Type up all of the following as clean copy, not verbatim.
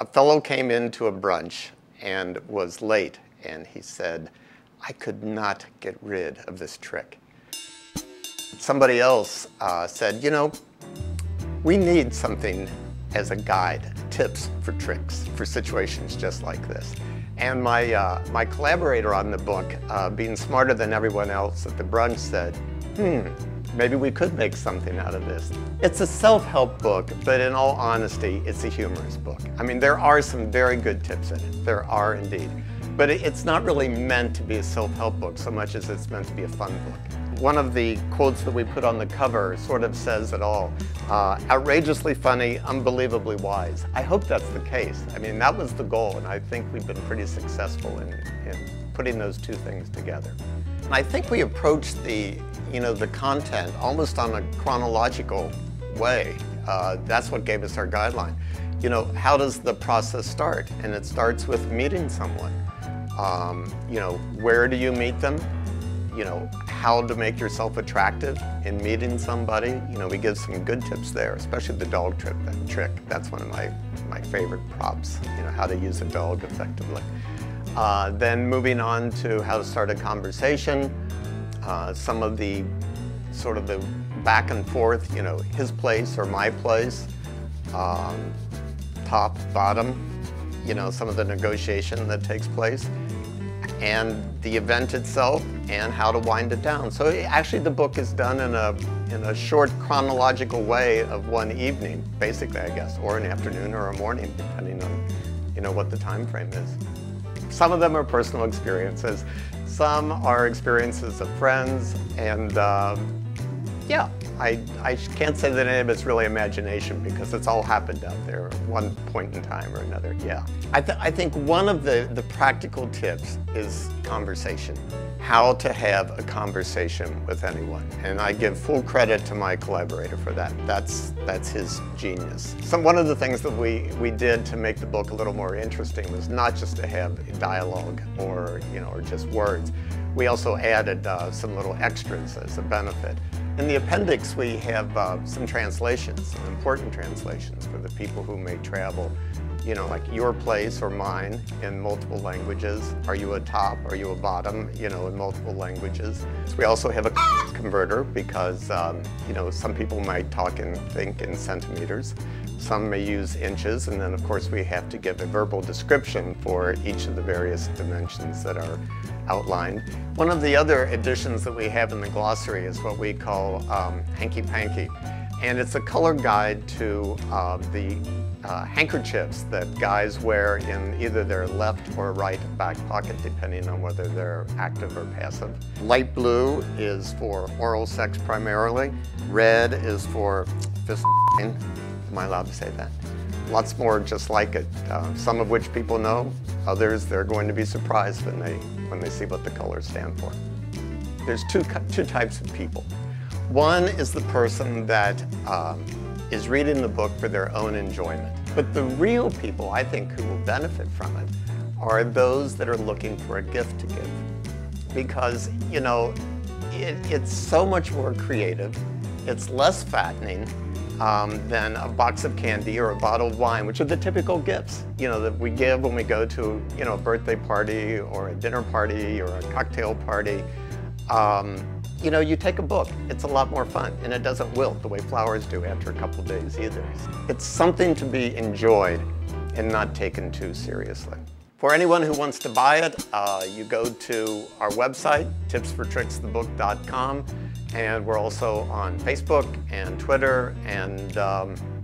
A fellow came into a brunch and was late, and he said, "I could not get rid of this trick." Somebody else said, "You know, we need something as a guide, tips for tricks for situations just like this." And my collaborator on the book, being smarter than everyone else at the brunch, said, maybe we could make something out of this. It's a self-help book, but in all honesty, it's a humorous book. I mean, there are some very good tips in it. There are indeed. But it's not really meant to be a self-help book so much as it's meant to be a fun book. One of the quotes that we put on the cover sort of says it all. Outrageously funny, unbelievably wise. I hope that's the case. I mean, that was the goal, and I think we've been pretty successful in putting those two things together. And I think we approached the content almost on a chronological way. That's what gave us our guideline. You know, how does the process start? And it starts with meeting someone. Where do you meet them? How to make yourself attractive in meeting somebody. We give some good tips there, especially the dog trick. That's one of my favorite props, how to use a dog effectively. Then moving on to how to start a conversation, some of the sort of the back and forth, his place or my place, top, bottom, some of the negotiation that takes place, and the event itself, and how to wind it down. So actually the book is done in a short chronological way of one evening, basically, I guess, or an afternoon or a morning, depending on what the time frame is. Some of them are personal experiences. Some are experiences of friends, and yeah, I can't say that any of it's really imagination because it's all happened out there at one point in time or another, yeah. I think one of the practical tips is conversation. How to have a conversation with anyone. And I give full credit to my collaborator for that. That's his genius. One of the things that we did to make the book a little more interesting was not just to have dialogue or just words. We also added some little extras as a benefit. In the appendix, we have some translations, some important translations for the people who may travel, like your place or mine in multiple languages. Are you a top? Are you a bottom? In multiple languages. So we also have a converter because, some people might talk and think in centimeters. Some may use inches, and then of course we have to give a verbal description for each of the various dimensions that are outlined. One of the other additions that we have in the glossary is what we call hanky-panky, and it's a color guide to the handkerchiefs that guys wear in either their left or right back pocket, depending on whether they're active or passive. Light blue is for oral sex primarily. Red is for fist. Am I allowed to say that? Lots more just like it, some of which people know. Others, they're going to be surprised when they see what the colors stand for. There's two types of people. One is the person that is reading the book for their own enjoyment. But the real people, I think, who will benefit from it are those that are looking for a gift to give. Because, it's so much more creative, it's less fattening, than a box of candy or a bottle of wine, which are the typical gifts, that we give when we go to, a birthday party or a dinner party or a cocktail party. You take a book, it's a lot more fun, and it doesn't wilt the way flowers do after a couple of days either. It's something to be enjoyed and not taken too seriously. For anyone who wants to buy it, you go to our website, tipsfortricksthebook.com. And we're also on Facebook and Twitter, and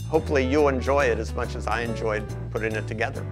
hopefully you'll enjoy it as much as I enjoyed putting it together.